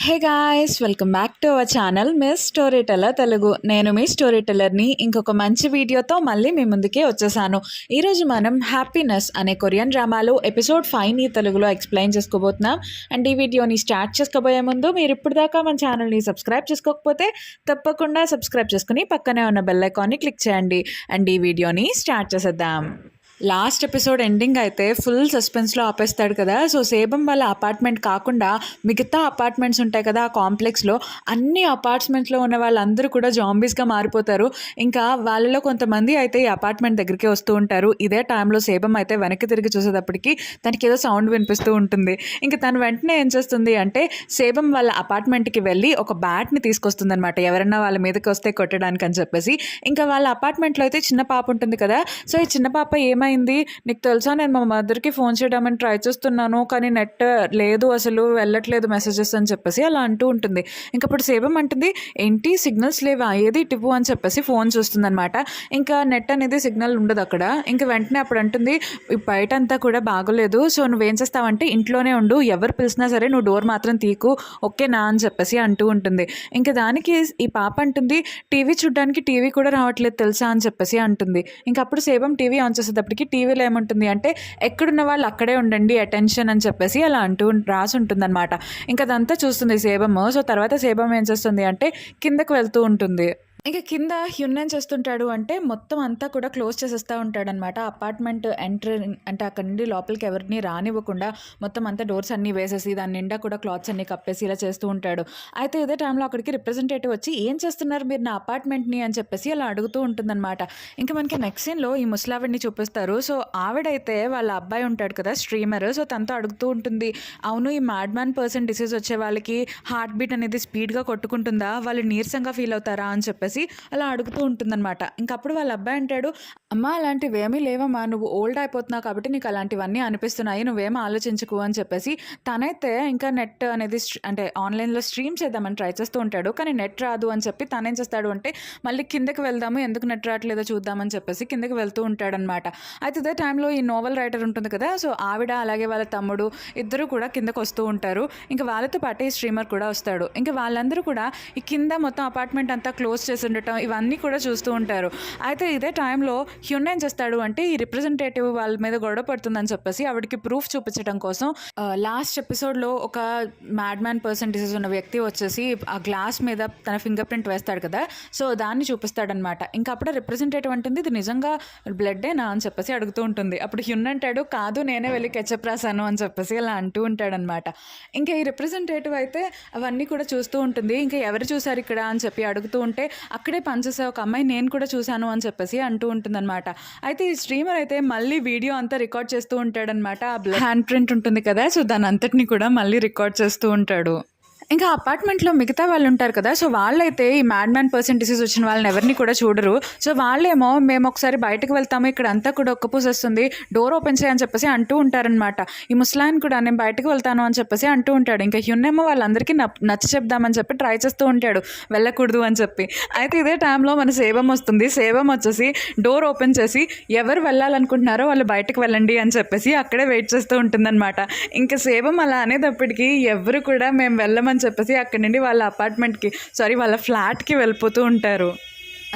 Hey guys, welcome back to our channel miss story teller Telugu. నేను మీ story టెల్లర్ని ఇంకొక మంచి వీడియోతో మళ్ళీ మీ ముందుకే వచ్చేసాను. ఈరోజు మనం హ్యాపీనెస్ అనే కొరియన్ డ్రామాలో ఎపిసోడ్ 5ని తెలుగులో ఎక్స్ప్లెయిన్ చేసుకోబోతున్నాం. అండ్ ఈ వీడియోని స్టార్ట్ చేసుకోబోయే ముందు మీరు ఇప్పుడు దాకా మన ఛానల్ని సబ్స్క్రైబ్ చేసుకోకపోతే తప్పకుండా సబ్స్క్రైబ్ చేసుకుని పక్కనే ఉన్న బెల్ ఐకాన్ని క్లిక్ చేయండి. అండ్ ఈ వీడియోని స్టార్ట్ చేసేద్దాం. లాస్ట్ ఎపిసోడ్ ఎండింగ్ అయితే ఫుల్ సస్పెన్స్లో ఆపేస్తాడు కదా. సో సేబం వాళ్ళ అపార్ట్మెంట్ కాకుండా మిగతా అపార్ట్మెంట్స్ ఉంటాయి కదా ఆ కాంప్లెక్స్లో, అన్ని అపార్ట్మెంట్స్లో ఉన్న వాళ్ళందరూ కూడా జాంబీస్గా మారిపోతారు. ఇంకా వాళ్ళలో కొంతమంది అయితే ఈ అపార్ట్మెంట్ దగ్గరికి వస్తూ ఉంటారు. ఇదే టైంలో సేబం అయితే వెనక్కి తిరిగి చూసేటప్పటికి తనకి ఏదో సౌండ్ వినిపిస్తూ ఉంటుంది. ఇంకా తను వెంటనే ఏం చేస్తుంది అంటే సేబం వాళ్ళ అపార్ట్మెంట్కి వెళ్ళి ఒక బ్యాట్ని తీసుకొస్తుంది అనమాట, ఎవరైనా వాళ్ళ మీదకి వస్తే కొట్టడానికి అని చెప్పేసి. ఇంకా వాళ్ళ అపార్ట్మెంట్లో అయితే చిన్న పాప ఉంటుంది కదా. సో ఈ చిన్న పాప ఏమైంది, నీకు తెలుసా, నేను మా మదర్కి ఫోన్ చేయడానికి ట్రై చేస్తున్నాను కానీ నెట్ లేదు, అసలు వెళ్ళట్లేదు మెసేజెస్ అని చెప్పేసి అలా అంటూ ఉంటుంది. ఇంకప్పుడు సేబం అంటుంది, ఏంటి సిగ్నల్స్ లేవా, ఏది టిప్పు అని చెప్పేసి ఫోన్ చూస్తుంది అనమాట. ఇంకా నెట్ అనేది సిగ్నల్ ఉండదు అక్కడ. ఇంకా వెంటనే అప్పుడు అంటుంది, బయట అంతా కూడా బాగోలేదు, సో నువ్వేం చేస్తావంటే ఇంట్లోనే ఉండు, ఎవరు పిలిచినా సరే నువ్వు డోర్ మాత్రం తీకు, ఓకేనా అని చెప్పేసి అంటూ ఉంటుంది. ఇంకా దానికి ఈ పాప అంటుంది, టీవీ చూడడానికి టీవీ కూడా రావట్లేదు తెలుసా అని చెప్పేసి అంటుంది. ఇంకప్పుడు సేబం టీవీ ఆన్ చేసేటప్పటికి టీవీలో ఏముంటుంది అంటే ఎక్కడున్న వాళ్ళు అక్కడే ఉండండి, అటెన్షన్ అని చెప్పేసి అలా అంటూ రాసి ఉంటుంది అనమాట. ఇంకా అదంతా చూస్తుంది సేబము. సో తర్వాత సేబం ఏం చేస్తుంది అంటే కిందకు వెళ్తూ ఉంటుంది. ఇంకా కింద హ్యున్ ఏం చేస్తుంటాడు అంటే మొత్తం అంతా కూడా క్లోజ్ చేసేస్తూ ఉంటాడనమాట. అపార్ట్మెంట్ ఎంటర్ అంటే అక్కడ నుండి లోపలికి ఎవరిని రానివ్వకుండా మొత్తం అంతా డోర్స్ అన్నీ వేసేసి దాని నిండా కూడా క్లాత్స్ అన్నీ కప్పేసి ఇలా చేస్తూ ఉంటాడు. అయితే ఇదే టైంలో అక్కడికి రిప్రజెంటేటివ్ వచ్చి ఏం చేస్తున్నారు మీరు నా అపార్ట్మెంట్ని అని చెప్పేసి అలా అడుగుతూ ఉంటుందన్నమాట. ఇంకా మనకి నెక్స్ట్ సీన్లో ఈ ముసలావిడిని చూపిస్తారు. సో ఆవిడైతే వాళ్ళ అబ్బాయి ఉంటాడు కదా స్ట్రీమర్, సో తనతో అడుగుతూ ఉంటుంది, అవును ఈ మ్యాడ్ మ్యాన్ పర్సన్ డిసీజ్ వచ్చే వాళ్ళకి హార్ట్ బీట్ అనేది స్పీడ్గా కొట్టుకుంటుందా, వాళ్ళు నీరసంగా ఫీల్ అవుతారా అని చెప్పేసి అలా అడుగుతూ ఉంటుందన్నమాట. ఇంకప్పుడు వాళ్ళ అబ్బాయి అంటాడు, అమ్మ అలాంటివి ఏమీ లేవమ్మా, నువ్వు ఓల్డ్ అయిపోతున్నావు కాబట్టి నీకు అలాంటివన్నీ అనిపిస్తున్నాయి, నువ్వేమో ఆలోచించుకో అని చెప్పేసి తనైతే ఇంకా నెట్ అనేది అంటే ఆన్లైన్లో స్ట్రీమ్ చేద్దామని ట్రై చేస్తూ ఉంటాడు. కానీ నెట్ రాదు అని చెప్పి తనేం చేస్తాడు అంటే మళ్ళీ కిందకి వెళ్దాము, ఎందుకు నెట్ రావట్లేదో చూద్దామని చెప్పేసి కిందకి వెళ్తూ ఉంటాడనమాట. అయితే ఇదే టైంలో ఈ నోవెల్ రైటర్ ఉంటుంది కదా, సో ఆవిడ అలాగే వాళ్ళ తమ్ముడు ఇద్దరు కూడా కిందకు వస్తూ ఉంటారు. ఇంకా వాళ్ళతో పాటే ఈ స్ట్రీమర్ కూడా వస్తాడు. ఇంకా వాళ్ళందరూ కూడా ఈ కింద మొత్తం అపార్ట్మెంట్ అంతా క్లోజ్ చేసి ఉండటం ఇవన్నీ కూడా చూస్తూ ఉంటారు. అయితే ఇదే టైంలో హ్యున్ ఏం చేస్తాడు అంటే ఈ రిప్రజెంటేటివ్ వాళ్ళ మీద గొడవ పడుతుందని చెప్పేసి ఆవిడకి ప్రూఫ్ చూపించడం కోసం లాస్ట్ ఎపిసోడ్లో ఒక మ్యాడ్ మ్యాన్ పర్సన్ డిసీజ్ ఉన్న వ్యక్తి వచ్చేసి ఆ గ్లాస్ మీద తన ఫింగర్ ప్రింట్ వేస్తాడు కదా, సో దాన్ని చూపిస్తాడనమాట. ఇంకా అప్పుడే రిప్రజెంటేటివ్ అంటుంది, ఇది నిజంగా బ్లడ్డేనా అని చెప్పేసి అడుగుతూ ఉంటుంది. అప్పుడు హ్యున్ అంటాడు, కాదు నేనే వెళ్ళి కెచప్ రాశాను అని చెప్పేసి అలా అంటూ ఉంటాడనమాట. ఇంకా ఈ రిప్రజెంటేటివ్ అయితే అవన్నీ కూడా చూస్తూ ఉంటుంది. ఇంకా ఎవరు చూసారు ఇక్కడ అని చెప్పి అడుగుతూ ఉంటే అక్కడే పనిచేసే ఒక అమ్మాయి నేను కూడా చూశాను అని చెప్పేసి అంటూ ఉంటుందన్నమాట. అయితే ఈ స్ట్రీమర్ అయితే మళ్ళీ వీడియో అంతా రికార్డ్ చేస్తూ ఉంటాడనమాట. ఆ బ్లడ్ హ్యాండ్ ప్రింట్ ఉంటుంది కదా, సో దాని అంతటిని కూడా మళ్ళీ రికార్డ్ చేస్తూ ఉంటాడు. ఇంకా అపార్ట్మెంట్లో మిగతా వాళ్ళు ఉంటారు కదా, సో వాళ్ళైతే ఈ మ్యాడ్ మ్యాన్ పర్సన్ డిసీజ్ వచ్చిన వాళ్ళని ఎవరిని కూడా చూడరు. సో వాళ్ళేమో మేము ఒకసారి బయటకు వెళ్తాము, ఇక్కడ అంతా కూడా ఒక్కపూస వస్తుంది, డోర్ ఓపెన్ చేయని చెప్పేసి అంటూ ఉంటారనమాట. ఈ ముస్లాన్ కూడా నేను బయటకు వెళ్తాను అని చెప్పేసి అంటూ ఉంటాడు. ఇంకా హ్యున్నేమో వాళ్ళందరికీ నచ్చ చెప్దామని చెప్పి ట్రై చేస్తూ ఉంటాడు, వెళ్ళకూడదు అని చెప్పి. అయితే ఇదే టైంలో మన సేబం వస్తుంది. సేబం వచ్చేసి డోర్ ఓపెన్ చేసి ఎవరు వెళ్ళాలనుకుంటున్నారో వాళ్ళు బయటకు వెళ్ళండి అని చెప్పేసి అక్కడే వెయిట్ చేస్తూ ఉంటుందన్నమాట. ఇంకా సేబం అలా అనేటప్పటికీ ఎవరు కూడా మేము వెళ్ళమని చెప్పేసి అక్కడి నుండి వాళ్ళ అపార్ట్మెంట్కి వాళ్ళ ఫ్లాట్కి వెళ్ళిపోతూ ఉంటారు.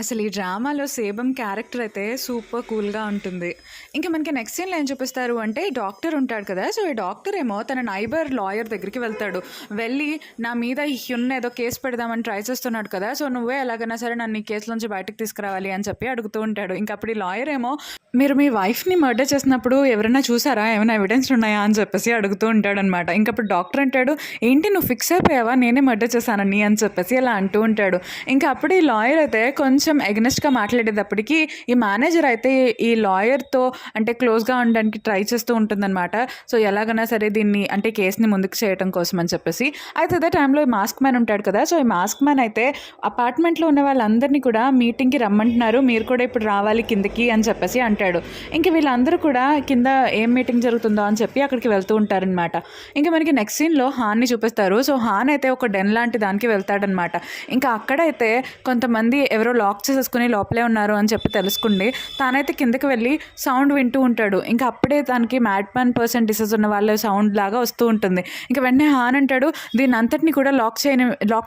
అసలు ఈ డ్రామాలో సేబం క్యారెక్టర్ అయితే సూపర్ కూల్గా ఉంటుంది. ఇంకా మనకి నెక్స్ట్ సీన్లో ఏం చూపిస్తారు అంటే డాక్టర్ ఉంటాడు కదా, సో ఈ డాక్టర్ ఏమో తన నైబర్ లాయర్ దగ్గరికి వెళ్తాడు. వెళ్ళి నా మీద ఈ హ్యున్ ఏదో కేసు పెడదామని ట్రై చేస్తున్నాడు కదా, సో నువ్వే ఎలాగైనా సరే నన్ను ఈ కేసులోంచి బయటకు తీసుకురావాలి అని చెప్పి అడుగుతూ ఉంటాడు. ఇంకా అప్పుడు ఈ లాయర్ ఏమో మీరు మీ వైఫ్ని మర్డర్ చేసినప్పుడు ఎవరైనా చూసారా, ఏమైనా ఎవిడెన్స్ ఉన్నాయా అని చెప్పేసి అడుగుతూ ఉంటాడనమాట. ఇంకప్పుడు డాక్టర్ అంటాడు, ఏంటి నువ్వు ఫిక్స్ అయిపోయావా నేనే మర్డర్ చేశానని అని చెప్పేసి అలా అంటూ ఉంటాడు. ఇంకా అప్పుడు ఈ లాయర్ అయితే కొంచెం ఎగ్నెస్ట్గా మాట్లాడేటప్పటికి ఈ మేనేజర్ అయితే ఈ లాయర్తో అంటే క్లోజ్గా ఉండడానికి ట్రై చేస్తూ ఉంటుందన్నమాట. సో ఎలాగైనా సరే దీన్ని అంటే కేసుని ముందుకు చేయడం కోసం అని చెప్పేసి. అయితే అదే టైంలో ఈ మాస్క్ మ్యాన్ ఉంటాడు కదా, సో ఈ మాస్క్ మ్యాన్ అయితే అపార్ట్మెంట్లో ఉన్న వాళ్ళందరినీ కూడా మీటింగ్కి రమ్మంటున్నారు, మీరు కూడా ఇప్పుడు రావాలి కిందకి అని చెప్పేసి అంటాడు. ఇంక వీళ్ళందరూ కూడా కింద ఏం మీటింగ్ జరుగుతుందో అని చెప్పి అక్కడికి వెళ్తూ ఉంటారనమాట. ఇంకా మనకి నెక్స్ట్ సీన్లో హాన్ని చూపిస్తారు. సో హాన్ అయితే ఒక డెన్ లాంటి దానికి వెళ్తాడనమాట. ఇంకా అక్కడైతే కొంతమంది ఎవరో లాక్ లాక్ చేసేసుకుని లోపలే ఉన్నారు అని చెప్పి తెలుసుకుంది. తానైతే కిందకి వెళ్ళి సౌండ్ వింటూ ఉంటాడు. ఇంకా అప్పుడే తనకి మ్యాడ్ మ్యాన్ పర్సన్ డిసీజ్ ఉన్న వాళ్ళ సౌండ్ లాగా వస్తూ ఉంటుంది. ఇంకా వెంటనే హాన్ అంటాడు, దీన్ని అంతటిని కూడా లాక్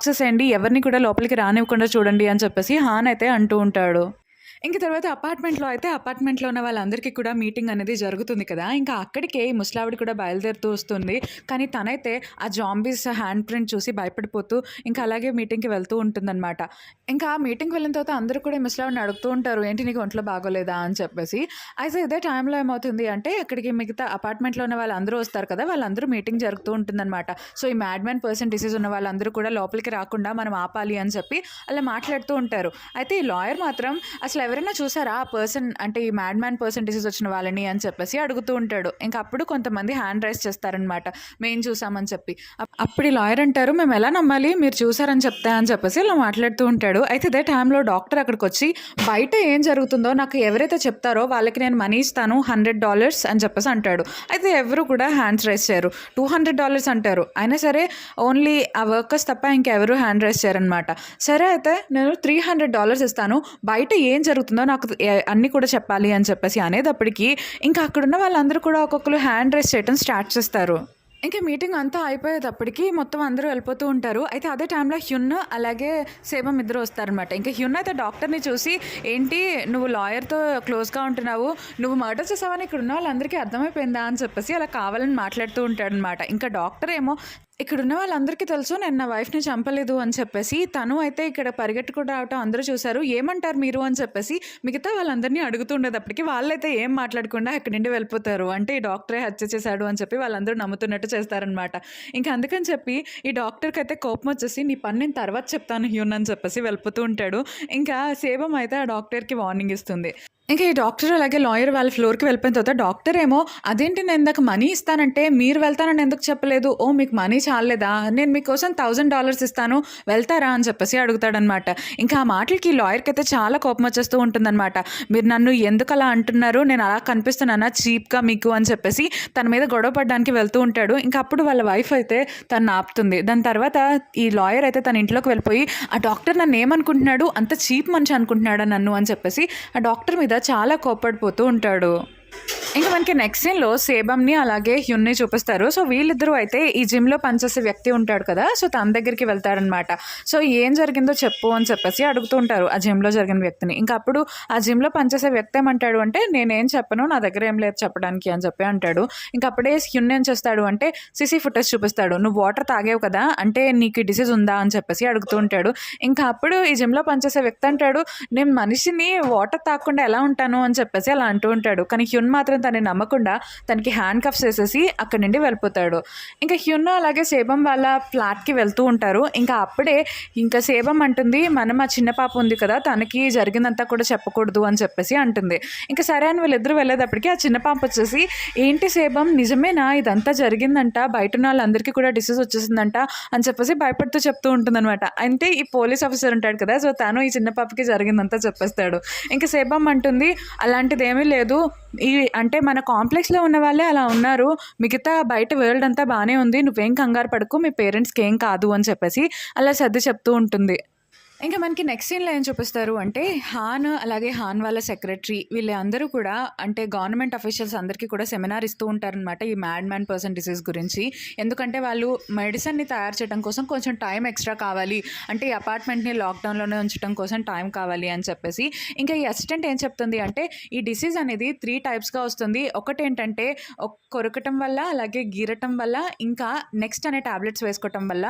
చేసేయండి, ఎవరిని కూడా లోపలికి రానివ్వకుండా చూడండి అని చెప్పేసి హాన్ అయితే అంటూ ఉంటాడు. ఇంక తర్వాత అపార్ట్మెంట్లో ఉన్న వాళ్ళందరికీ కూడా మీటింగ్ అనేది జరుగుతుంది కదా. ఇంకా అక్కడికే ఈ ముసలావిడ కూడా బయలుదేరుతూ వస్తుంది. కానీ తనైతే ఆ జాంబీస్ హ్యాండ్ ప్రింట్ చూసి భయపడిపోతూ ఇంకా అలాగే మీటింగ్కి వెళ్తూ ఉంటుందన్నమాట. ఇంకా ఆ మీటింగ్కి వెళ్ళిన తర్వాత అందరూ కూడా ఈ ముసలావిడిని అడుగుతూ ఉంటారు, ఏంటి నీకు ఒంట్లో బాగోలేదా అని చెప్పేసి. అయితే ఇదే టైంలో ఏమవుతుంది అంటే అక్కడికి మిగతా అపార్ట్మెంట్లో ఉన్న వాళ్ళందరూ వస్తారు కదా, వాళ్ళందరూ మీటింగ్ జరుగుతూ ఉంటుందన్నమాట. సో ఈ మ్యాడ్ మ్యాన్ పర్సన్ డిసీజ్ ఉన్న వాళ్ళందరూ కూడా లోపలికి రాకుండా మనం ఆపాలి అని చెప్పి అలా మాట్లాడుతూ ఉంటారు. అయితే ఈ లాయర్ మాత్రం అసలు ఎవరైనా చూసారా ఆ పర్సన్ అంటే ఈ మ్యాడ్ మ్యాన్ పర్సన్ డిసీజ్ వచ్చిన వాళ్ళని అని చెప్పేసి అడుగుతూ ఉంటాడు. ఇంకా అప్పుడు కొంతమంది హ్యాండ్ రైజ్ చేస్తారనమాట, మేము చూసామని చెప్పి. అప్పుడు ఈ లాయర్ అంటారు, మేము ఎలా నమ్మాలి, మీరు చూసారని చెప్తా అని చెప్పేసి ఇలా మాట్లాడుతూ ఉంటాడు. అయితే ఇదే టైంలో డాక్టర్ అక్కడికి వచ్చి బయట ఏం జరుగుతుందో నాకు ఎవరైతే చెప్తారో వాళ్ళకి నేను మనీ ఇస్తాను $100 అని చెప్పేసి అంటాడు. అయితే ఎవరు కూడా హ్యాండ్స్ రైజ్ చేయరు. $200 అంటారు. అయినా సరే ఓన్లీ ఆ వర్కర్స్ తప్ప ఇంకెవరు హ్యాండ్ రైజ్ చేయరనమాట. సరే అయితే నేను $300 ఇస్తాను, బయట ఏం జరుగుతుందో నాకు అన్నీ కూడా చెప్పాలి అని చెప్పేసి అనేటప్పటికీ ఇంకా అక్కడున్న వాళ్ళందరూ కూడా ఒక్కొక్కరు హ్యాండ్ రైజ్ చేయడం స్టార్ట్ చేస్తారు. ఇంకా మీటింగ్ అంతా అయిపోయేటప్పటికి మొత్తం అందరూ వెళ్ళిపోతూ ఉంటారు. అయితే అదే టైంలో హ్యున్ అలాగే సేబం ఇద్దరు వస్తారనమాట. ఇంకా హ్యున్ అయితే డాక్టర్ని చూసి, ఏంటి నువ్వు లాయర్తో క్లోజ్గా ఉంటున్నావు, నువ్వు మర్డర్ చేసావని ఇక్కడ ఉన్న వాళ్ళందరికీ అర్థమైపోయిందా అని చెప్పేసి అలా కావాలని మాట్లాడుతూ ఉంటాడనమాట. ఇంకా డాక్టర్ ఏమో, ఇక్కడున్న వాళ్ళందరికీ తెలుసు నేను నా వైఫ్ని చంపలేదు అని చెప్పేసి, తను అయితే ఇక్కడ పరిగెట్టుకుంటూ రావటం అందరూ చూశారు, ఏమంటారు మీరు అని చెప్పేసి మిగతా వాళ్ళందరినీ అడుగుతూ ఉండేటప్పటికి వాళ్ళైతే ఏం మాట్లాడకుండా అక్కడి నుండి వెళ్ళిపోతారు. అంటే ఈ డాక్టరే హత్య చేశాడు అని చెప్పి వాళ్ళందరూ నమ్ముతున్నట్టు చేస్తారనమాట. ఇంకా అందుకని చెప్పి ఈ డాక్టర్కి అయితే కోపం వచ్చేసి, నీ పని నేను తర్వాత చెప్తాను హ్యూన్ అని చెప్పేసి వెళ్ళిపోతూ ఉంటాడు. ఇంకా సేబం అయితే ఆ డాక్టర్కి వార్నింగ్ ఇస్తుంది. ఇంకా ఈ డాక్టర్ అలాగే లాయర్ వాళ్ళ ఫ్లోర్కి వెళ్ళిపోయిన తర్వాత డాక్టర్ ఏమో, అదేంటి నేను ఇందాక మనీ ఇస్తానంటే మీరు వెళ్తానని ఎందుకు చెప్పలేదు, ఓ మీకు మనీ చాలేదా, నేను మీకోసం $1000 ఇస్తాను వెళ్తారా అని చెప్పేసి అడుగుతాడనమాట. ఇంకా ఆ మాటలకి లాయర్కి అయితే చాలా కోపం వచ్చేస్తూ ఉంటుందన్నమాట. మీరు నన్ను ఎందుకు అలా అంటున్నారు, నేను అలా కనిపిస్తున్నానా చీప్గా మీకు అని చెప్పేసి తన మీద గొడవ పడడానికి వెళ్తూ ఉంటాడు. ఇంకా అప్పుడు వాళ్ళ వైఫ్ అయితే తను ఆపుతుంది. దాని తర్వాత ఈ లాయర్ అయితే తన ఇంట్లోకి వెళ్ళిపోయి, ఆ డాక్టర్ నన్ను ఏమనుకుంటున్నాడు, అంత చీప్ మనిషి అనుకుంటున్నాడా నన్ను అని చెప్పేసి ఆ డాక్టర్ మీద చాలా కోప్పడిపోతూ ఉంటాడు. ఇంకా మనకి నెక్స్ట్ సీన్లో సేబంని అలాగే హ్యున్ని చూపిస్తారు. సో వీళ్ళిద్దరూ అయితే ఈ జిమ్లో పనిచేసే వ్యక్తి ఉంటాడు కదా, సో తన దగ్గరికి వెళ్తారనమాట. సో ఏం జరిగిందో చెప్పు అని చెప్పేసి అడుగుతూ ఉంటారు ఆ జిమ్లో జరిగిన వ్యక్తిని. ఇంకా అప్పుడు ఆ జిమ్లో పనిచేసే వ్యక్తి ఏమంటాడు అంటే, నేనేం చెప్పను, నా దగ్గర ఏం లేదు చెప్పడానికి అని చెప్పి అంటాడు. ఇంకా అప్పుడే హ్యున్ ఏం చేస్తాడు అంటే సీసీ ఫుటేజ్ చూపిస్తాడు. నువ్వు వాటర్ తాగేవు కదా, అంటే నీకు డిసీజ్ ఉందా అని చెప్పేసి అడుగుతూ ఉంటాడు. ఇంకా అప్పుడు ఈ జిమ్లో పనిచేసే వ్యక్తి అంటాడు, నేను మనిషిని వాటర్ తాగకుండా ఎలా ఉంటాను అని చెప్పేసి అలా అంటూ ఉంటాడు. కానీ హ్యున్ మాత్రం తనని నమ్మకుండా తనకి హ్యాండ్ కఫ్స్ వేసేసి అక్కడి నుండి వెళ్ళిపోతాడు. ఇంకా హ్యున్ అలాగే సేబం వాళ్ళ ఫ్లాట్కి వెళ్తూ ఉంటారు. ఇంకా అప్పుడే ఇంకా సేబం అంటుంది, మనం ఆ చిన్న పాప ఉంది కదా, తనకి జరిగిందంతా కూడా చెప్పకూడదు అని చెప్పేసి అంటుంది. ఇంకా సరే అని వీళ్ళిద్దరూ వెళ్ళేటప్పటికి ఆ చిన్న పాప వచ్చేసి, ఏంటి సేబం నిజమేనా ఇదంతా జరిగిందంట, బయట ఉన్న వాళ్ళందరికీ కూడా డిసీజ్ వచ్చేసిందంట అని చెప్పేసి భయపడుతూ చెప్తూ ఉంటుందన్నమాట. అంటే ఈ పోలీస్ ఆఫీసర్ ఉంటాడు కదా, సో తను ఈ చిన్న పాపకి జరిగిందంతా చెప్పేస్తాడు. ఇంకా సేబం అంటుంది, అలాంటిది ఏమీ లేదు, ఈ అంటే మన కాంప్లెక్స్లో ఉన్న వాళ్ళే అలా ఉన్నారు, మిగతా బయట వరల్డ్ అంతా బాగానే ఉంది, నువ్వేం కంగారు పడకు, మీ పేరెంట్స్కి ఏం కాదు అని చెప్పేసి అలా సర్ది చెప్తూ ఉంటుంది. ఇంకా మనకి నెక్స్ట్ సీన్లో ఏం చూపిస్తారు అంటే హాన్ అలాగే హాన్ వాళ్ళ సెక్రటరీ వీళ్ళందరూ కూడా అంటే గవర్నమెంట్ అఫీషియల్స్ అందరికీ కూడా సెమినార్ ఇస్తూ ఉంటారనమాట ఈ మ్యాడ్ మ్యాన్ పర్సన్ డిసీజ్ గురించి. ఎందుకంటే వాళ్ళు మెడిసిన్ని తయారు చేయడం కోసం కొంచెం టైం ఎక్స్ట్రా కావాలి, అంటే ఈ అపార్ట్మెంట్ని లాక్డౌన్లోనే ఉంచడం కోసం టైం కావాలి అని చెప్పేసి. ఇంకా ఈ అసిస్టెంట్ ఏం చెప్తుంది అంటే ఈ డిసీజ్ అనేది 3 టైప్స్గా వస్తుంది. ఒకటి ఏంటంటే కొరకటం వల్ల, అలాగే గీరటం వల్ల, ఇంకా నెక్స్ట్ అనే టాబ్లెట్స్ వేసుకోవటం వల్ల.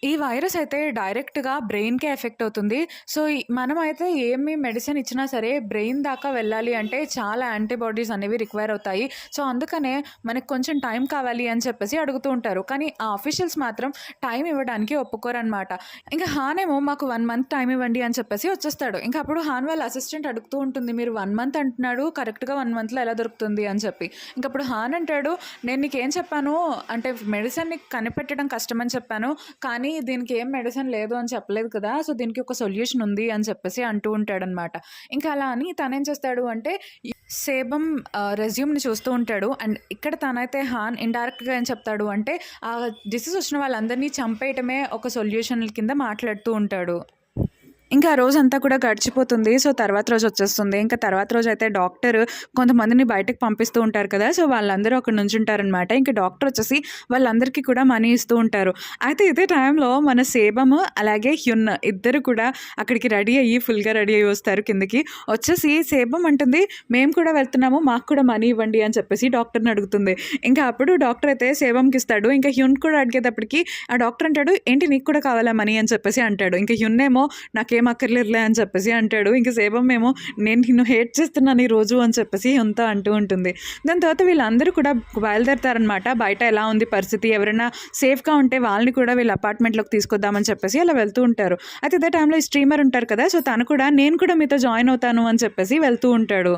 ఈ వైరస్ అయితే డైరెక్ట్గా బ్రెయిన్కే ఎఫెక్ట్ అవుతుంది. సో మనం అయితే ఏమి మెడిసిన్ ఇచ్చినా సరే బ్రెయిన్ దాకా వెళ్ళాలి అంటే చాలా యాంటీబాడీస్ అనేవి రిక్వైర్ అవుతాయి. సో అందుకనే మనకు కొంచెం టైం కావాలి అని చెప్పేసి అడుగుతూ ఉంటారు. కానీ ఆ ఆఫీషియల్స్ మాత్రం టైం ఇవ్వడానికి ఒప్పుకోరనమాట. ఇంకా హాన్ ఏమో మాకు 1 మంత్ టైం ఇవ్వండి అని చెప్పేసి వచ్చేస్తాడు. ఇంకా అప్పుడు హాన్ వాళ్ళ అసిస్టెంట్ అడుగుతూ ఉంటుంది, మీరు 1 మంత్ అంటున్నాడు, కరెక్ట్గా 1 మంత్లో ఎలా దొరుకుతుంది అని చెప్పి. ఇంకప్పుడు హాన్ అంటాడు, నేను నీకేం చెప్పాను అంటే మెడిసిన్ని కనిపెట్టడం కష్టమని చెప్పాను, కానీ దీనికి ఏం మెడిసిన్ లేదు అని చెప్పలేదు కదా, సో దీనికి ఒక సొల్యూషన్ ఉంది అని చెప్పేసి అంటూ ఉంటాడనమాట. ఇంకా అలా అని తనేం చేస్తాడు అంటే సేబం రెజ్యూమ్ని చూస్తూ ఉంటాడు. అండ్ ఇక్కడ తనైతే హాన్ ఇండైరెక్ట్గా ఏం చెప్తాడు అంటే ఆ డిసీజ్ వచ్చిన వాళ్ళందరినీ చంపేయటమే ఒక సొల్యూషన్ కింద మాట్లాడుతూ ఉంటాడు. ఇంకా ఆ రోజంతా కూడా గడిచిపోతుంది. సో, తర్వాత రోజు వచ్చేస్తుంది. ఇంకా తర్వాత రోజైతే డాక్టర్ కొంతమందిని బయటకి పంపిస్తూ ఉంటారు కదా! సో, వాళ్ళందరూ అక్కడ నుంచుంటారనమాట. ఇంక డాక్టర్ వచ్చేసి వాళ్ళందరికీ కూడా మనీ ఇస్తూ ఉంటారు. అయితే ఇదే టైంలో మన సేబము అలాగే హ్యున్ ఇద్దరు కూడా అక్కడికి రెడీ అయ్యి ఫుల్‌గా రెడీ అయ్యి వస్తారు కిందకి. వచ్చేసి సేబం అంటుంది, "మేము కూడా వెళ్తున్నాము. మాకు కూడా మనీ ఇవ్వండి" అని చెప్పేసి డాక్టర్‌ని అడుగుతుంది. ఇంకా అప్పుడు డాక్టర్ అయితే సేబమ్‌కి ఇస్తాడు. ఇంకా హ్యున్ కూడా అడిగేటప్పటికి ఆ డాక్టర్ అంటాడు, "ఏంటి నీకు కూడా కావాలా మనీ" అని చెప్పేసి అంటాడు. ఇంకా హ్యున్ ఏమో నాకేం అక్కర్లేదులే అని చెప్పేసి అంటాడు. ఇంక సేబమ్ ఏమో నేను నిన్ను హేట్ చేస్తున్నాను ఈరోజు అని చెప్పేసి అంతా అంటూ ఉంటుంది. దాని తర్వాత వీళ్ళందరూ కూడా బయలుదేరతారనమాట. బయట ఎలా ఉంది పరిస్థితి, ఎవరైనా సేఫ్‌గా ఉంటే వాళ్ళని కూడా వీళ్ళ అపార్ట్మెంట్‌లోకి తీసుకొద్దామని చెప్పేసి అలా వెళ్తూ ఉంటారు. అయితే ఇదే టైంలో ఈ స్ట్రీమర్ ఉంటారు కదా! సో, తను కూడా నేను కూడా మీతో జాయిన్ అవుతాను అని చెప్పేసి వెళ్తూ ఉంటాడు.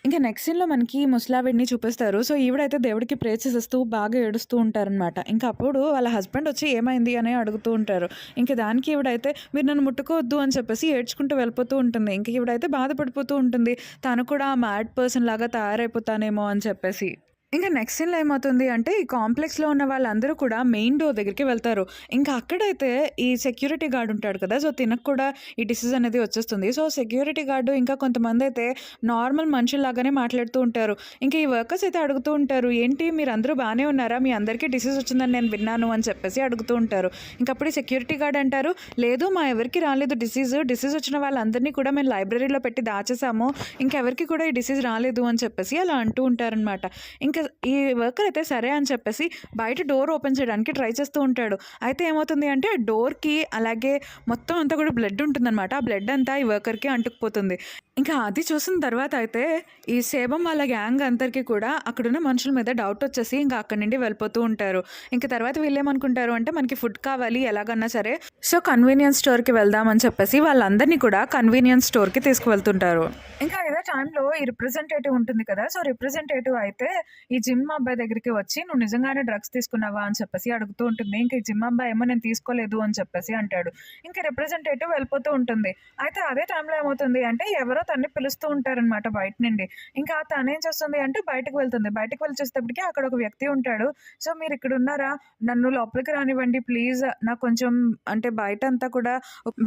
ఇంకా నెక్స్ట్ సీన్‌లో మనకి ముసలావిడని చూపిస్తారు. సో, ఈవిడైతే దేవుడికి ప్రే చేసేస్తూ బాగా ఏడుస్తూ ఉంటారనమాట. ఇంకా అప్పుడు వాళ్ళ హస్బెండ్ వచ్చి ఏమైంది అని అడుగుతూ ఉంటారు. ఇంక దానికి ఈవిడైతే మీరు నన్ను ముట్టుకోవద్దు అని చెప్పేసి ఏడ్చుకుంటూ వెళ్ళిపోతూ ఉంటుంది. ఇంక ఈవిడైతే బాధపడిపోతూ ఉంటుంది. తను కూడా మ్యాడ్ పర్సన్ లాగా తయారైపోతానేమో అని చెప్పేసి. ఇంకా నెక్స్ట్ సీన్‌లో ఏమవుతుంది అంటే, ఈ కాంప్లెక్స్‌లో ఉన్న వాళ్ళందరూ కూడా మెయిన్ డోర్ దగ్గరికి వెళ్తారు. ఇంకా అక్కడైతే ఈ సెక్యూరిటీ గార్డ్ ఉంటాడు కదా! సో, తినకు కూడా ఈ డిసీజ్ అనేది వచ్చేస్తుంది. సో, సెక్యూరిటీ గార్డు ఇంకా కొంతమందైతే నార్మల్ మనుషుల్లాగానే మాట్లాడుతూ ఉంటారు. ఇంకా ఈ వర్కర్స్ అయితే అడుగుతూ ఉంటారు, "ఏంటి మీరందరూ బానే ఉన్నారా? మీ అందరికీ డిసీజ్ వచ్చిందని నేను విన్నాను" అని చెప్పేసి అడుగుతూ ఉంటారు. ఇంకప్పుడు ఈ సెక్యూరిటీ గార్డ్ అంటారు, "లేదు మా ఎవరికీ రాలేదు డిసీజ్. డిసీజ్ వచ్చిన వాళ్ళందరినీ కూడా మేము లైబ్రరీలో పెట్టి దాచేసాము. ఇంకెవరికీ కూడా ఈ డిసీజ్ రాలేదు" అని చెప్పేసి అలా అంటూ ఉంటారనమాట. ఇంకా ఈ వర్కర్ అయితే సరే అని చెప్పేసి బయట డోర్ ఓపెన్ చేయడానికి ట్రై చేస్తూ ఉంటాడు. అయితే ఏమవుతుంది అంటే ఆ డోర్‌కి అలాగే మొత్తం అంతా కూడా బ్లడ్ ఉంటుందనమాట. ఆ బ్లడ్ అంతా ఈ వర్కర్‌కి అంటుకుపోతుంది. ఇంకా అది చూసిన తర్వాత అయితే ఈ సేబం వాళ్ళ గ్యాంగ్ అందరికీ కూడా అక్కడున్న మనుషుల మీద డౌట్ వచ్చేసి ఇంకా అక్కడి నుండి వెళ్ళిపోతూ ఉంటారు. ఇంక తర్వాత వీళ్ళేమనుకుంటారు అంటే మనకి ఫుడ్ కావాలి ఎలాగన్నా సరే, సో కన్వీనియన్స్ స్టోర్‌కి వెళ్దాం అని చెప్పేసి వాళ్ళందరినీ కూడా కన్వీనియన్స్ స్టోర్‌కి తీసుకువెళ్తుంటారు. ఇంకా ఇదే టైంలో ఈ రిప్రజెంటేటివ్ ఉంటుంది కదా! సో రిప్రజెంటేటివ్ అయితే ఈ జిమ్ అబ్బాయి దగ్గరికి వచ్చి "నువ్వు నిజంగానే డ్రగ్స్ తీసుకున్నావా?" అని చెప్పేసి అడుగుతూ ఉంటుంది. ఇంక ఈ జిమ్ అబ్బాయి ఏమో "నేను తీసుకోలేదు" అని చెప్పేసి అంటాడు. ఇంక రిప్రజెంటేటివ్ వెళ్ళిపోతూ ఉంటుంది. అయితే అదే టైంలో ఏమవుతుంది అంటే ఎవరో తనని పిలుస్తూ ఉంటారనమాట బయట నుండి. ఇంకా తనేం చేస్తుంది అంటే బయటకు వెళ్తుంది. బయటకు వెళ్ళి చూసేటప్పటికి అక్కడ ఒక వ్యక్తి ఉంటాడు. "సో మీరిక్కడున్నారా? నన్ను లోపలికి రానివ్వండి ప్లీజ్. నాకు కొంచెం అంటే బయటంతా కూడా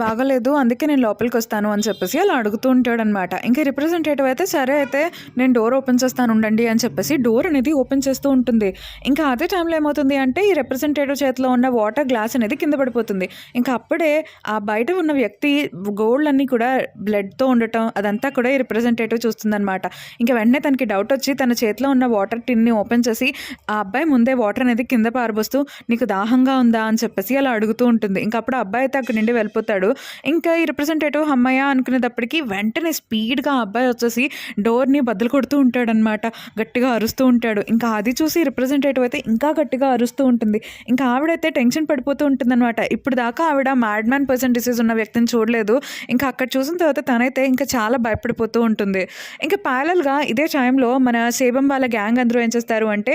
బాగాలేదు. అందుకే నేను లోపలికొస్తాను" అని చెప్పేసి అలా అడుగుతూ ఉంటాడనమాట. ఇంకా రిప్రజెంటేటివ్ అయితే సరే అయితే నేను డోర్ ఓపెన్ చేస్తాను ఉండండి అని చెప్పేసి డోర్ అనేది ఓపెన్ చేస్తూ ఉంటుంది. ఇంకా అదే టైంలో ఏమవుతుంది అంటే ఈ రిప్రజెంటేటివ్ చేతిలో ఉన్న వాటర్ గ్లాస్ అనేది కింద పడిపోతుంది. ఇంకా అప్పుడే ఆ బయట ఉన్న వ్యక్తి గోల్డ్ అన్నీ కూడా బ్లడ్‌తో ఉండటం అదంతా కూడా ఈ రిప్రజెంటేటివ్ చూస్తుందనమాట. ఇంక వెంటనే తనకి డౌట్ వచ్చి తన చేతిలో ఉన్న వాటర్ టిన్‌ని ఓపెన్ చేసి ఆ అబ్బాయి ముందే వాటర్ అనేది కింద పారబోస్తూ "నీకు దాహంగా ఉందా?" అని చెప్పేసి అలా అడుగుతూ ఉంటుంది. ఇంక అప్పుడు ఆ అబ్బాయి అయితే అక్కడి నుండి వెళ్ళిపోతాడు. ఇంకా ఈ రిప్రజెంటేటివ్ హమ్మయ్య అనుకునేటప్పటికి వెంటనే స్పీడ్‌గా ఆ అబ్బాయి వచ్చేసి డోర్‌ని బద్దలు కొడుతూ ఉంటాడనమాట. గట్టిగా అరుస్తూ ఉంటాడు. ఇంకా అది చూసి రిప్రజెంటేటివ్ అయితే ఇంకా గట్టిగా అరుస్తూ ఉంటుంది. ఇంకా ఆవిడైతే టెన్షన్ పడిపోతూ ఉంటుందనమాట. ఇప్పుడు దాకా ఆవిడ మ్యాడ్ మ్యాన్ పర్సన్ డిసీజ్ ఉన్న వ్యక్తిని చూడలేదు. ఇంకా అక్కడ చూసిన తర్వాత తనైతే ఇంకా చాలా భయపడిపోతూ ఉంటుంది. ఇంకా ప్యారలల్‌గా ఇదే టైంలో మన సేబం వాళ్ళ గ్యాంగ్ అందరూ ఏం చేస్తారు అంటే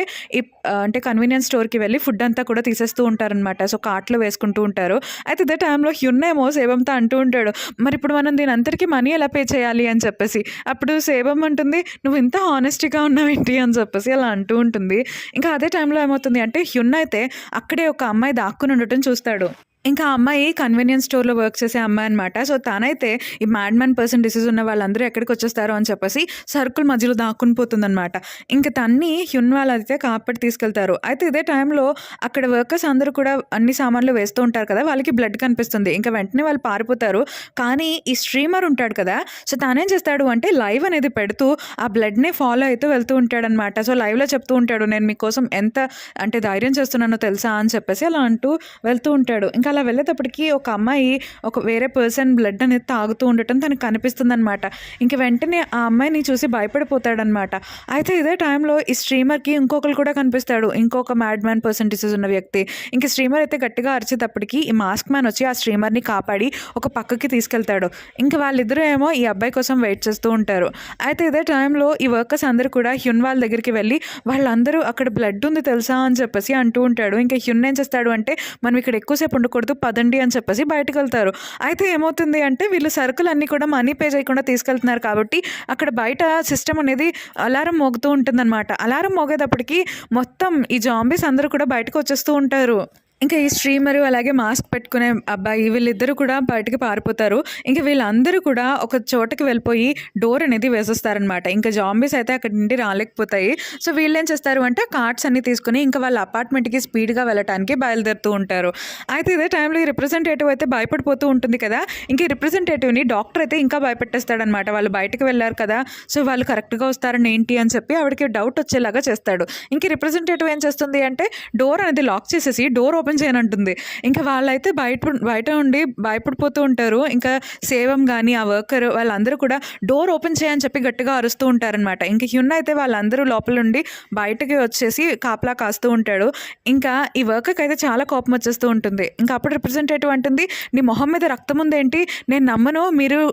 అంటే కన్వీనియన్స్ స్టోర్‌కి వెళ్ళి ఫుడ్ అంతా కూడా తీసేస్తూ ఉంటారనమాట. సో కార్ట్‌లో వేసుకుంటూ ఉంటారు. అయితే ఇదే టైంలో హ్యున్ ఏమో సేబంతో అంటూ ఉంటాడు, "మరి ఇప్పుడు మనం దీని అంతటికి మనీ ఎలా పే చేయాలి?" అని చెప్పేసి. అప్పుడు సేబం అంటుంది, "నువ్వు ఇంత హానెస్ట్‌గా ఉన్నావేంటి?" అని చెప్పేసి అలా అంటూ ఉంటుంది. ఇంకా అదే టైంలో ఏమవుతుంది అంటే హ్యున్ అయితే అక్కడే ఒక అమ్మాయి దాక్కుని ఉండటం చూస్తాడు. ఇంకా ఆ అమ్మాయి కన్వీనియన్స్ స్టోర్‌లో వర్క్ చేసే అమ్మాయి అనమాట. సో, తనైతే ఈ మ్యాడ్ మ్యాన్ పర్సన్ డిసీజ్ ఉన్న వాళ్ళందరూ ఎక్కడికొచ్చేస్తారో అని చెప్పేసి సర్కిల్ మధ్యలో దాక్కుని పోతుందనమాట. ఇంక తన్ని హ్యున్ వాళ్ళైతే కాపాడి తీసుకెళ్తారు. అయితే ఇదే టైంలో అక్కడ వర్కర్స్ అందరూ కూడా అన్ని సామాన్లు వేస్తూ ఉంటారు కదా! వాళ్ళకి బ్లడ్ కనిపిస్తుంది. ఇంక వెంటనే వాళ్ళు పారిపోతారు. కానీ ఈ స్ట్రీమర్ ఉంటాడు కదా! సో, తనేం చేస్తాడు అంటే లైవ్ అనేది పెడుతూ ఆ బ్లడ్‌ని ఫాలో అయితూ వెళ్తూ ఉంటాడనమాట. సో, లైవ్‌లో చెప్తూ ఉంటాడు, "నేను మీకోసం ఎంత అంటే ధైర్యం చేస్తున్నానో తెలుసా?" అని చెప్పేసి అలా అంటూ వెళ్తూ ఉంటాడు. ఇంకా అలా వెళ్ళేటప్పటికి ఒక అమ్మాయి ఒక వేరే పర్సన్ బ్లడ్ అనేది తాగుతూ ఉండటం తనకు కనిపిస్తుందనమాట. ఇంక వెంటనే ఆ అమ్మాయిని చూసి భయపడిపోతాడనమాట. అయితే ఇదే టైంలో ఈ స్ట్రీమర్‌కి ఇంకొకరు కూడా కనిపిస్తాడు. ఇంకొక మ్యాడ్ మ్యాన్ పర్సన్ డిసీజ్ ఉన్న వ్యక్తి. ఇంక స్ట్రీమర్ అయితే గట్టిగా అరిచేటప్పటికి ఈ మాస్క్ మ్యాన్ వచ్చి ఆ స్ట్రీమర్‌ని కాపాడి ఒక పక్కకి తీసుకెళ్తాడు. ఇంక వాళ్ళిద్దరూ ఏమో ఈ అబ్బాయి కోసం వెయిట్ చేస్తూ ఉంటారు. అయితే ఇదే టైంలో ఈ వర్కర్స్ అందరూ కూడా హ్యున్ వాళ్ళ దగ్గరికి వెళ్ళి వాళ్ళందరూ అక్కడ బ్లడ్ ఉంది తెలుసా అని చెప్పేసి అంటూ ఉంటాడు. ఇంకా హ్యున్ ఏం చేస్తాడు అంటే మనం ఇక్కడ ఎక్కువసేపు ఉండకూడదు పదండి అని చెప్పేసి బయటకెళ్తారు. అయితే ఏమవుతుంది అంటే వీళ్ళు సరుకులన్నీ కూడా మనీ పే చేయకుండా తీసుకెళ్తున్నారు కాబట్టి అక్కడ బయట సిస్టమ్ అనేది అలారం మోగుతూ ఉంటుందన్నమాట. అలారం మోగేటప్పటికి మొత్తం ఈ జాంబీస్ అందరూ కూడా బయటకు వచ్చేస్తూ ఉంటారు. ఇంకా ఈ స్ట్రీమరు అలాగే మాస్క్ పెట్టుకునే అబ్బాయి వీళ్ళిద్దరూ కూడా బయటికి పారిపోతారు. ఇంక వీళ్ళందరూ కూడా ఒక చోటకి వెళ్ళిపోయి డోర్ అనేది వేసేస్తారనమాట. ఇంకా జాంబీస్ అయితే అక్కడి నుండి రాలేకపోతాయి. సో వీళ్ళేం చేస్తారు అంటే కార్డ్స్ అన్నీ తీసుకొని ఇంకా వాళ్ళ అపార్ట్మెంట్‌కి స్పీడ్‌గా వెళ్ళటానికి బయలుదేరుతూ ఉంటారు. అయితే ఇదే టైంలో ఈ రిప్రజెంటేటివ్ అయితే భయపడిపోతూ ఉంటుంది కదా! ఇంక ఈ రిప్రజెంటేటివ్‌ని డాక్టర్ అయితే ఇంకా భయపెట్టేస్తాడనమాట. వాళ్ళు బయటకి వెళ్లారు కదా! సో వాళ్ళు కరెక్ట్‌గా వస్తారని ఏంటి అని చెప్పి ఆవిడకి డౌట్ వచ్చేలాగా చేస్తాడు. ఇంక ఈ రిప్రజెంటేటివ్ ఏం చేస్తుంది అంటే డోర్ అనేది లాక్ చేసేసి డోర్ ఓపెన్ చేయనంటుంది. ఇంకా వాళ్ళైతే బయట ఉండి భయపడిపోతూ ఉంటారు. ఇంకా సేవం గాని, ఆ వర్కర్ వాళ్ళందరూ కూడా డోర్ ఓపెన్ చేయని చెప్పి గట్టిగా అరుస్తూ ఉంటారనమాట. ఇంక హ్యున్ అయితే వాళ్ళందరూ లోపల నుండి బయటకి వచ్చేసి కాపలా కాస్తూ ఉంటాడు. ఇంకా ఈ వర్కర్‌కి అయితే చాలా కోపం వచ్చేస్తూ ఉంటుంది. ఇంకా అప్పుడు రిప్రజెంటేటివ్ అంటుంది, "నీ మొహం మీద రక్తం ఉందేంటి? నేను నమ్మను.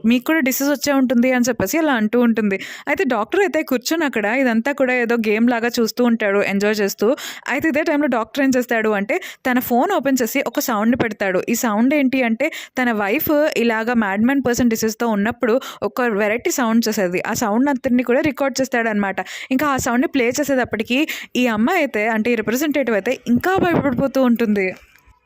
మీకు కూడా డిసీజ్ వచ్చే ఉంటుంది" అని చెప్పేసి అలా అంటూ ఉంటుంది. అయితే డాక్టర్ అయితే కూర్చొని అక్కడ ఇదంతా కూడా ఏదో గేమ్ లాగా చూస్తూ ఉంటాడు ఎంజాయ్ చేస్తూ. అయితే ఇదే టైంలో డాక్టర్ ఏం చేస్తాడు అంటే తన ఫోన్ ఓపెన్ చేసి ఒక సౌండ్ పెడతాడు. ఈ సౌండ్ ఏంటి అంటే తన వైఫ్ ఇలాగా మ్యాడ్‌మెన్ పర్సన్ డిసీజ్‌తో ఉన్నప్పుడు ఒక వెరైటీ సౌండ్ చేసేది. ఆ సౌండ్ అంతటిని కూడా రికార్డ్ చేస్తాడనమాట. ఇంకా ఆ సౌండ్‌ని ప్లే చేసేటప్పటికి ఈ అమ్మాయి అయితే అంటే ఈ రిప్రజెంటేటివ్ అయితే ఇంకా భయపడిపోతూ ఉంటుంది.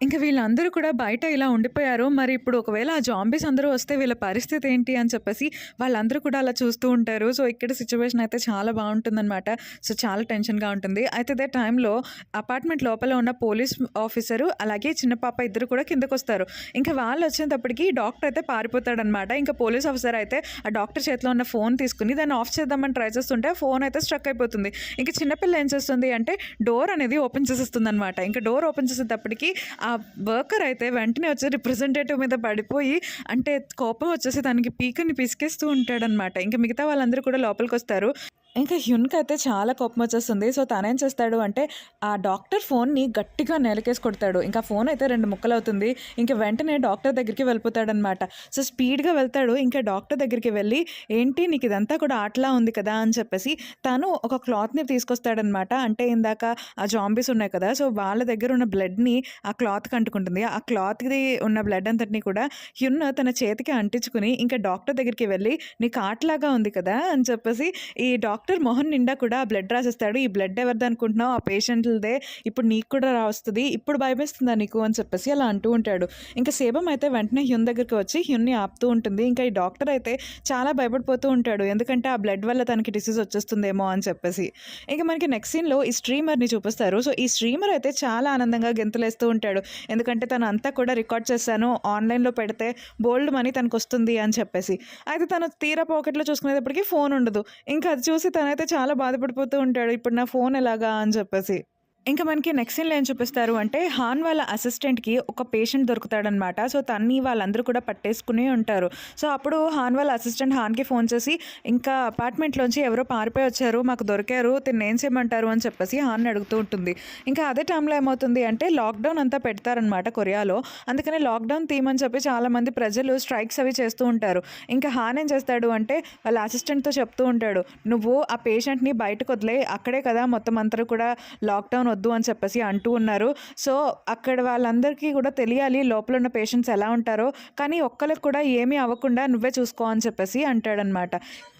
ఇంక వీళ్ళందరూ కూడా బయట ఇలా ఉండిపోయారు. మరి ఇప్పుడు ఒకవేళ ఆ జాంబీస్ అందరూ వస్తే వీళ్ళ పరిస్థితి ఏంటి అని చెప్పేసి వాళ్ళందరూ కూడా అలా చూస్తూ ఉంటారు. సో, ఇక్కడ సిట్యుయేషన్ అయితే చాలా బావుంటుందనమాట. సో, చాలా టెన్షన్‌గా ఉంటుంది. అయితే అదే టైంలో అపార్ట్మెంట్ లోపల ఉన్న పోలీస్ ఆఫీసరు అలాగే చిన్న పాప ఇద్దరు కూడా కిందకొస్తారు. ఇంకా వాళ్ళు వచ్చేటప్పటికి డాక్టర్ అయితే పారిపోతాడనమాట. ఇంకా పోలీస్ ఆఫీసర్ అయితే ఆ డాక్టర్ చేతిలో ఉన్న ఫోన్ తీసుకొని దాన్ని ఆఫ్ చేద్దామని ట్రై చేస్తుంటే ఫోన్ అయితే స్ట్రక్ అయిపోతుంది. ఇంక చిన్నపిల్ల ఏం చేస్తుంది అంటే డోర్ అనేది ఓపెన్ చేసేస్తుందనమాట. ఇంక డోర్ ఓపెన్ చేసేటప్పటికి ఆ వర్కర్ అయితే వెంటనే వచ్చి రిప్రజెంటేటివ్ మీద పడిపోయి అంటే కోపం వచ్చేసి దానికి పీకని పిసికేస్తూ ఉంటాడనమాట. ఇంక మిగతా వాళ్ళందరూ కూడా లోపలికొస్తారు. ఇంకా హ్యున్‌కి అయితే చాలా కోపం వచ్చేస్తుంది. సో, తనేం చేస్తాడు అంటే ఆ డాక్టర్ ఫోన్‌ని గట్టిగా నేలకేసి కొడతాడు. ఇంకా ఫోన్ అయితే 2 ముక్కలవుతుంది. ఇంక వెంటనే డాక్టర్ దగ్గరికి వెళ్ళిపోతాడనమాట. సో, స్పీడ్‌గా వెళ్తాడు. ఇంకా డాక్టర్ దగ్గరికి వెళ్ళి "ఏంటి నీకు ఇదంతా కూడా ఆటలా ఉంది కదా!" అని చెప్పేసి తను ఒక క్లాత్‌ని తీసుకొస్తాడనమాట. అంటే ఇందాక ఆ జాంబీస్ ఉన్నాయి కదా! సో, వాళ్ళ దగ్గర ఉన్న బ్లడ్‌ని ఆ క్లాత్‌కి అంటుకుంటుంది. ఆ క్లాత్‌ది ఉన్న బ్లడ్ అంతటిని కూడా హ్యున్ తన చేతికి అంటించుకొని ఇంకా డాక్టర్ దగ్గరికి వెళ్ళి "నీకు ఆటలాగా ఉంది కదా!" అని చెప్పేసి ఈ డాక్టర్ మొహం నిండా కూడా ఆ బ్లడ్ రాసేస్తాడు. "ఈ బ్లడ్ ఎవరిదనుకుంటున్నావు? ఆ పేషెంట్‌లదే. ఇప్పుడు నీకు కూడా వస్తది. ఇప్పుడు భయమేస్తుందా నీకు?" అని చెప్పేసి అలా అంటూ ఉంటాడు. ఇంకా సేబమ్ అయితే వెంటనే హ్యున్ దగ్గరికి వచ్చి హ్యున్‌ని ఆపుతూ ఉంటుంది. ఇంకా ఈ డాక్టర్ అయితే చాలా భయపడిపోతూ ఉంటాడు. ఎందుకంటే ఆ బ్లడ్ వల్ల తనకి డిసీజ్ వచ్చేస్తుందేమో అని చెప్పేసి. ఇక మనకి నెక్స్ట్ సీన్‌లో ఈ స్ట్రీమర్‌ని చూపిస్తారు. సో, ఈ స్ట్రీమర్ అయితే చాలా ఆనందంగా గెంతులేస్తూ ఉంటాడు. ఎందుకంటే తను అంతా కూడా రికార్డ్ చేశాను. ఆన్‌లైన్‌లో పెడితే బోలెడు మనీ తనకొస్తుంది అని చెప్పేసి. అయితే తను తీరా పాకెట్‌లో చూసుకునేటప్పటికి ఫోన్ ఉండదు. ఇంకా అది చూసి తనైతే చాలా బాధపడిపోతూ ఉంటాడు. ఇప్పుడు నా ఫోన్ ఎలాగా అని చెప్పేసి. ఇంకా మనకి నెక్స్ట్ సీన్‌లో ఏం చూపిస్తారు అంటే, హాన్ వాళ్ళ అసిస్టెంట్‌కి ఒక పేషెంట్ దొరుకుతాడనమాట. సో, తన్ని వాళ్ళందరూ కూడా పట్టేసుకుని ఉంటారు. సో, అప్పుడు హాన్ వాళ్ళ అసిస్టెంట్ హాన్‌కి ఫోన్ చేసి, ఇంకా అపార్ట్మెంట్‌లోంచి ఎవరో పారిపోయి వచ్చారు. మాకు దొరికారు. తిన్నేం చేయమంటారు అని చెప్పేసి హాన్‌ని అడుగుతూ ఉంటుంది. ఇంకా అదే టైంలో ఏమవుతుంది అంటే, లాక్‌డౌన్ అంతా పెడతారనమాట కొరియాలో. అందుకని లాక్‌డౌన్ తీయమని చెప్పి చాలామంది ప్రజలు స్ట్రైక్స్ అవి చేస్తూ ఉంటారు. ఇంకా హాన్ ఏం చేస్తాడు అంటే, వాళ్ళ అసిస్టెంట్‌తో చెప్తూ ఉంటాడు, "నువ్వు ఆ పేషెంట్‌ని బయటకు వదిలేయి. అక్కడే కదా మొత్తం అంతా కూడా లాక్‌డౌన్ వద్దు అని చెప్పేసి అంటూ ఉన్నారు. సో, అక్కడ వాళ్ళందరికీ కూడా తెలియాలి లోపల ఉన్న పేషెంట్స్ ఎలా ఉంటారో. కానీ ఒక్కళ్ళకి కూడా ఏమీ అవ్వకుండా నువ్వే చూసుకో అని చెప్పేసి అంటాడనమాట.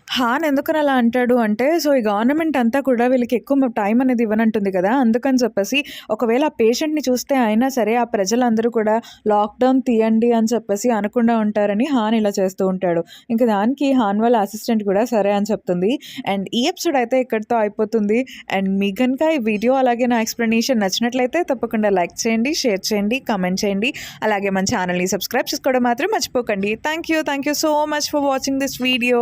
హాన్ ఎందుకని అలా అంటాడు అంటే, సో, ఈ గవర్నమెంట్ అంతా కూడా వీళ్ళకి ఎక్కువ టైం అనేది ఇవ్వనంటుంది కదా! అందుకని చెప్పేసి ఒకవేళ ఆ పేషెంట్‌ని చూస్తే అయినా సరే ఆ ప్రజలందరూ కూడా లాక్‌డౌన్ తీయండి అని చెప్పేసి అనకుండా ఉంటారని హాన్ ఇలా చేస్తూ ఉంటాడు. ఇంక దానికి హాన్ వాళ్ళ అసిస్టెంట్ కూడా సరే అని చెప్తుంది. అండ్ ఈ ఎపిసోడ్ అయితే ఇక్కడితో అయిపోతుంది. అండ్ మీకు గనుక ఈ వీడియో అలాగే నా ఎక్స్‌ప్లనేషన్ నచ్చినట్లయితే తప్పకుండా లైక్ చేయండి, షేర్ చేయండి, కామెంట్ చేయండి. అలాగే మన ఛానల్‌ని సబ్స్క్రైబ్ చేసుకోవడం మాత్రం మర్చిపోకండి. Thank you so much for watching this video.